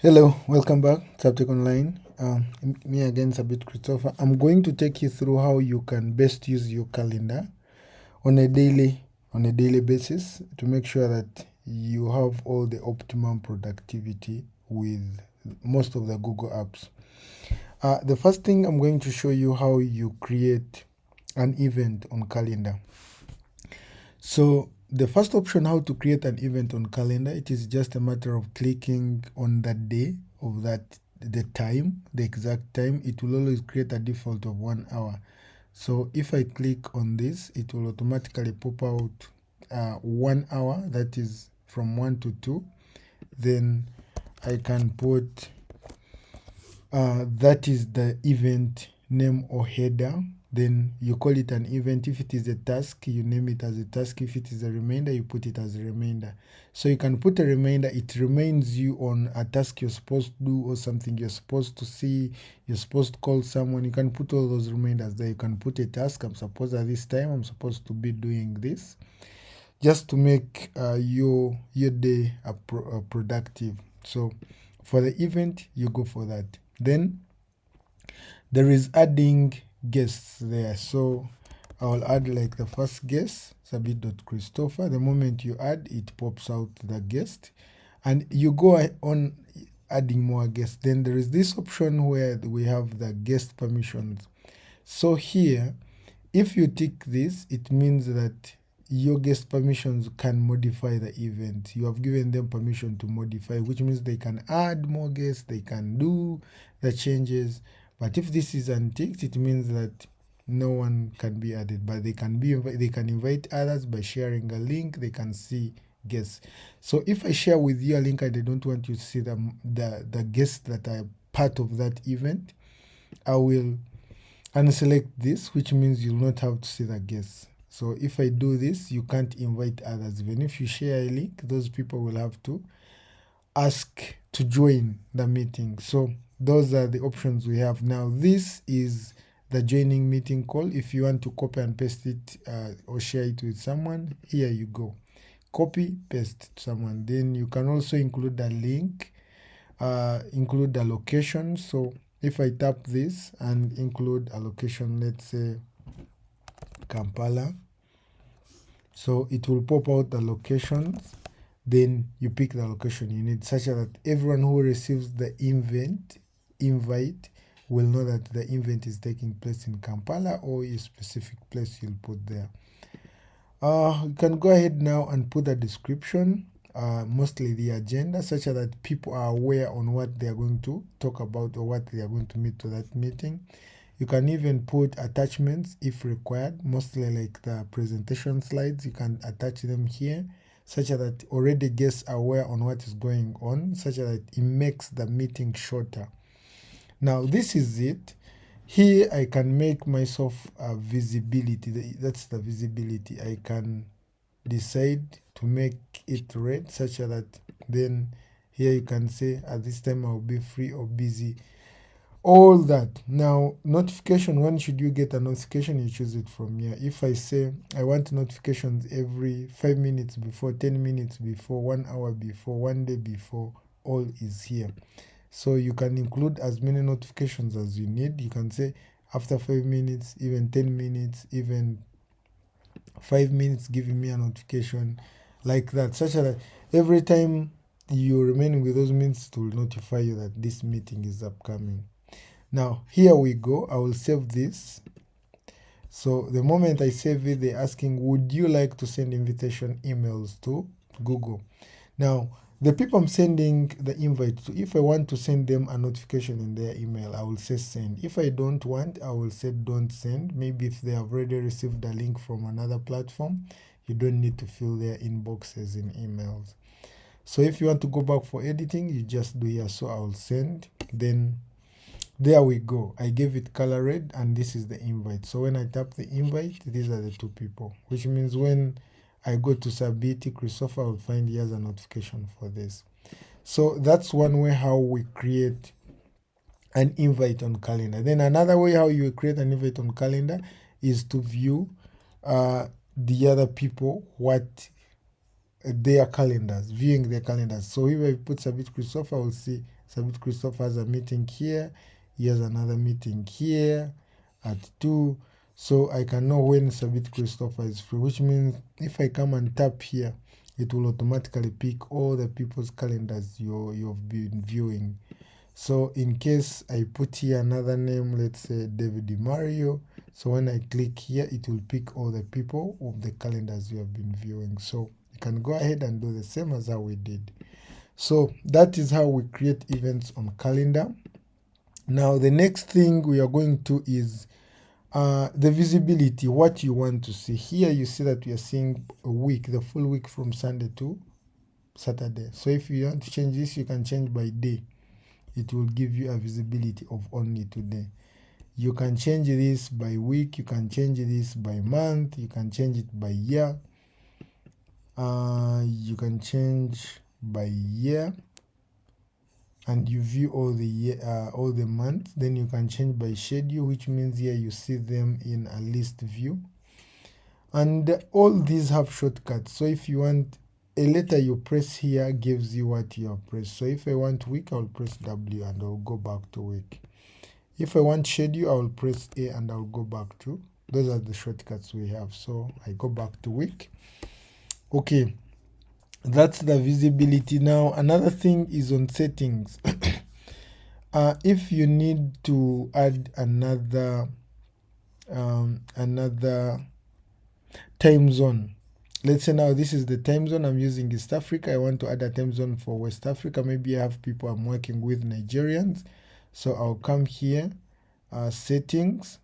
Hello, welcome back to Uptake Online. Me again, Sabit Christopher. I'm going to take you through how you can best use your calendar on a daily basis to make sure that you have all the optimum productivity with most of the Google apps. The first thing, I'm going to show you how you create an event on calendar. So the first option, how to create an event on calendar, it is just a matter of clicking on the day of that, the time, the exact time. It will always create a default of 1 hour. So if I click on this, it will automatically pop out 1 hour, that is from 1 to 2. Then I can put that is the event name or header. Then you call it an event. If it is a task, you name it as a task. If it is a reminder, you put it as a reminder. So you can put a reminder. It reminds you on a task you're supposed to do or something you're supposed to see. You're supposed to call someone. You can put all those reminders there. You can put a task. I'm supposed at this time, I'm supposed to be doing this, just to make your day productive. So for the event, you go for that. Then there is adding guests there. So I'll add like the first guest, Sabit.Christopher. The moment you add, it pops out the guest, and you go on adding more guests. Then there is this option where we have the guest permissions. So here, if you tick this, it means that your guest permissions can modify the event. You have given them permission to modify, which means they can add more guests, they can do the changes. But if this is unticked, it means that no one can be added, but they can invite others by sharing a link. They can see guests. So if I share with you a link and I don't want you to see the guests that are part of that event, I will unselect this, which means you'll not have to see the guests. So if I do this, you can't invite others. Even if you share a link, those people will have to ask to join the meeting. So those are the options we have. Now this is the joining meeting call. If you want to copy and paste it or share it with someone, here you go. Copy, paste to someone. Then you can also include a link, include the location. So if I tap this and include a location, let's say Kampala, so it will pop out the locations. Then you pick the location you need, such that everyone who receives the invite will know that the event is taking place in Kampala or a specific place you'll put there. You can go ahead now and put a description, mostly the agenda, such that people are aware on what they are going to talk about or what they are going to meet to that meeting. You can even put attachments if required, mostly like the presentation slides. You can attach them here, such that already guests are aware on what is going on, such that it makes the meeting shorter. Now this is it. Here I can make myself a visibility. That's the visibility. I can decide to make it red, such that then here you can say at this time I'll be free or busy. All that. Now notification, when should you get a notification? You choose it from here. If I say I want notifications every 5 minutes before, 10 minutes before, 1 hour before, 1 day before, all is here. So you can include as many notifications as you need. You can say after 5 minutes, even 10 minutes, even 5 minutes giving me a notification, like that, such that every time you remain with those minutes, it will notify you that this meeting is upcoming. Now here we go. I will save this. So the moment I save it, they're asking, would you like to send invitation emails to Google? Now the people I'm sending the invite to, if I want to send them a notification in their email, I will say send. If I don't want, I will say don't send. Maybe if they have already received a link from another platform, you don't need to fill their inboxes in emails. So if you want to go back for editing, you just do here. So I will send. Then there we go. I gave it color red, and this is the invite. So when I tap the invite, these are the two people, which means when I go to Sabiti Christopher, I will find he has a notification for this. So that's one way how we create an invite on calendar. Then another way how you create an invite on calendar is to view the other people, what their calendars, viewing their calendars. So if I put Sabit Christopher, I will see Sabit Christopher has a meeting here. He has another meeting here at 2. So I can know when Sabit Christopher is free, which means if I come and tap here, it will automatically pick all the people's calendars you've been viewing. So in case I put here another name, let's say David Mario, so when I click here, it will pick all the people of the calendars you have been viewing. So you can go ahead and do the same as how we did. So that is how we create events on calendar. Now the next thing we are going to is the visibility, what you want to see. Here you see that we are seeing a week, the full week from Sunday to Saturday. So if you want to change this, you can change by day. It will give you a visibility of only today. You can change this by week, you can change this by month, you can change it by year, you can change by year, and you view all the year, all the months. Then you can change by schedule, which means here you see them in a list view. And all these have shortcuts. So if you want a letter, you press here gives you what you have pressed. So if I want week, I'll press W and I'll go back to week. If I want schedule, I'll press A and I'll go back to. Those are the shortcuts we have. So I go back to week. Okay, that's the visibility. Now another thing is on settings. If you need to add another time zone, let's say now this is the time zone I'm using East Africa. I want to add a time zone for West Africa. Maybe I have people I'm working with, Nigerians. So I'll come here, settings,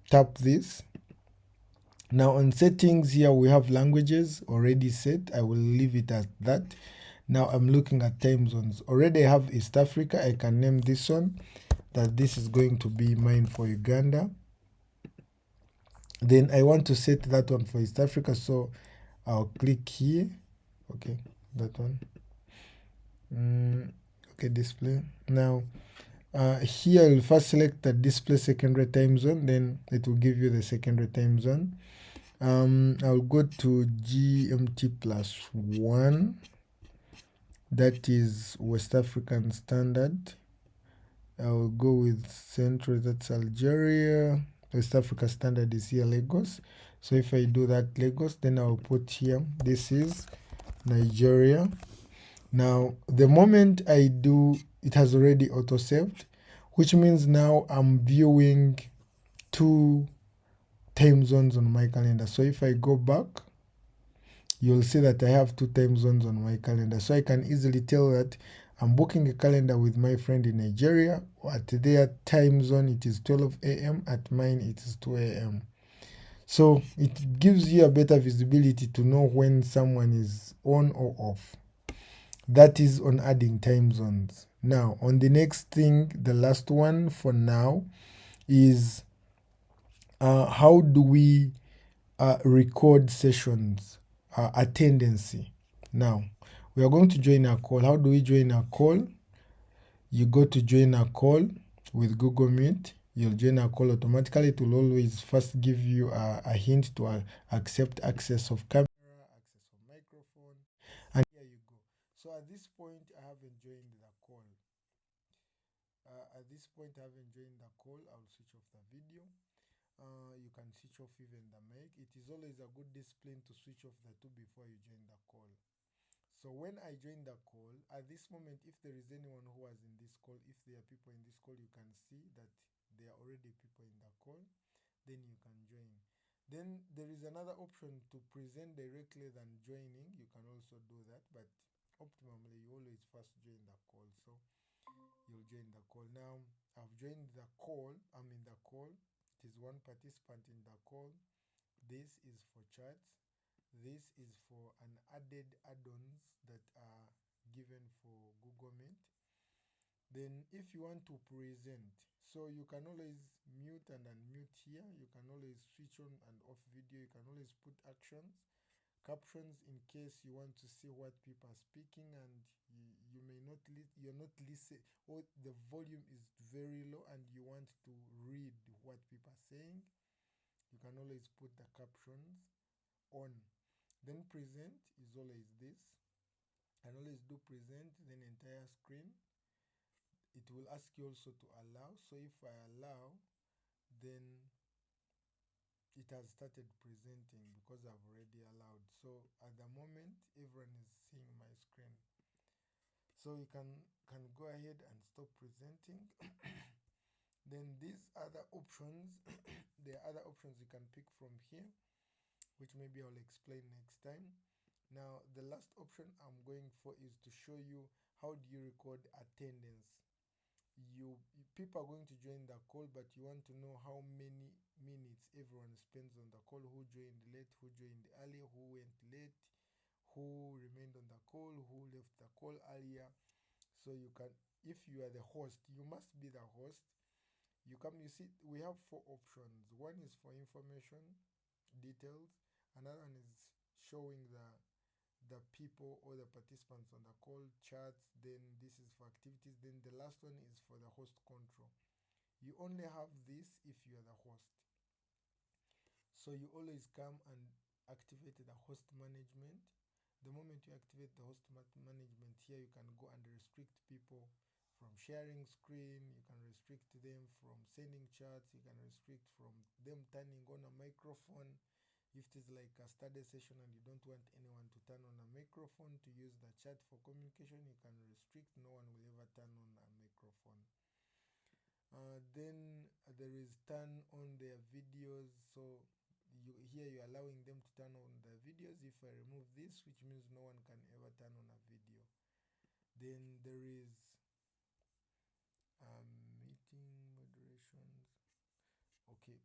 tap this. Now on settings here we have languages already set. I will leave it at that. Now I'm looking at time zones. Already I have East Africa. I can name this one that this is going to be mine for Uganda. Then I want to set that one for East Africa, so I'll click here. Okay, that one. Okay, display. Now here I'll first select the display secondary time zone, then it will give you the secondary time zone. I'll go to GMT plus 1, that is West African Standard. I'll go with Central, that's Algeria. West Africa Standard is here, Lagos. So if I do that Lagos, then I'll put here, this is Nigeria. Now, the moment I do, it has already auto-saved, which means now I'm viewing 2 time zones on my calendar. So if I go back, you'll see that I have 2 time zones on my calendar. So I can easily tell that I'm booking a calendar with my friend in Nigeria. At their time zone, it is 12 a.m. At mine, it is 2 a.m. So it gives you a better visibility to know when someone is on or off. That is on adding time zones. Now, on the next thing, the last one for now is how do we record sessions, attendance. Now, we are going to join a call. How do we join a call? You go to join a call with Google Meet. You'll join a call automatically. It will always first give you a hint to accept access of camera, access of microphone, and here you go. So at this point, I haven't joined the call. At this point, I haven't joined the call. I'll switch off the video. You can switch off even the mic. It is always a good discipline to switch off the two before you join the call. So when I join the call, at this moment, if there is anyone who was in this call, if there are people in this call, you can see that there are already people in the call, then you can join. Then there is another option to present directly than joining. You can also do that, but optimally, you always first join the call. So you'll join the call. Now, I've joined the call. I'm in the call. It is one participant in the call. This is for chats. This is for an added add-ons that are given for Google Meet. Then if you want to present, so you can always mute and unmute here. You can always switch on and off video. You can always put actions, captions in case you want to see what people are speaking and you may not you're not listening, or the volume is very low and you want to read what people are saying. You can always put the captions on. Then present is always this, and always do present, then entire screen. It will ask you also to allow. So if I allow, then it has started presenting because I've already allowed. So at the moment, everyone is seeing my screen. So you can go ahead and stop presenting. Then these other options, there are other options you can pick from here, which maybe I'll explain next time. Now, the last option I'm going for is to show you how do you record attendance. People are going to join the call, but you want to know how many minutes everyone spends on the call, who joined late, who joined early, who went late, who remained on the call, who left the call earlier. So you can, if you are the host, you must be the host. You see, we have 4 options. One is for information, details. Another one is showing the people or the participants on the call, charts. Then this is for activities. Then the last one is for the host control. You only have this if you are the host. So you always come and activate the host management. The moment you activate the host management here, you can go and restrict people from sharing screen. You can restrict them from sending chats. You can restrict from them turning on a microphone. If it is like a study session and you don't want anyone to turn on a microphone to use the chat for communication, you can restrict. No one will ever turn on a microphone. Then there is turn on their videos. So here you're allowing them to turn on the videos. If I remove this, which means no one can ever turn on a video. Then there is meeting moderations. Okay.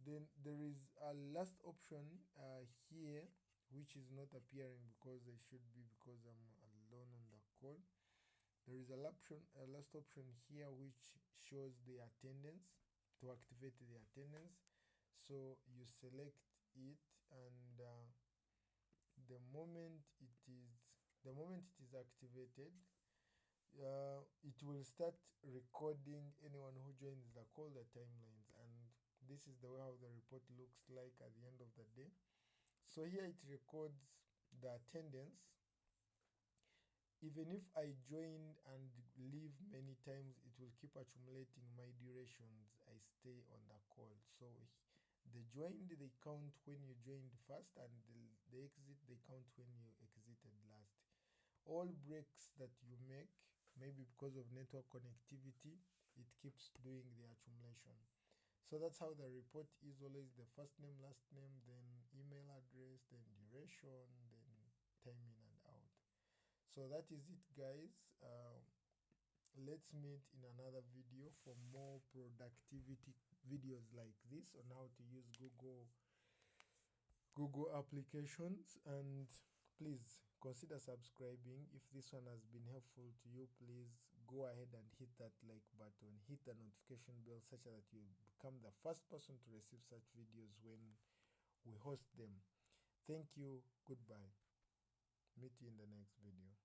Then there is a last option here, which is not appearing because I should be, because I'm alone on the call. There is a last option here which shows the attendance, to activate the attendance. So you select it, and the moment it is activated, it will start recording anyone who joins the call, the timelines, and this is the way how the report looks like at the end of the day. So here it records the attendance. Even if I joined and leave many times, it will keep accumulating my durations I stay on the call. So the joined, they count when you joined first, and the exit, they count when you exited last. All breaks that you make, maybe because of network connectivity, it keeps doing the accumulation. So that's how the report is always the first name, last name, then email address, then duration, then time in and out. So that is it, guys. Let's meet in another video for more productivity videos like this on how to use Google applications. And please consider subscribing. If this one has been helpful to you, please go ahead and hit that like button, hit the notification bell, such that you become the first person to receive such videos when we host them. Thank you. Goodbye. Meet you in the next video.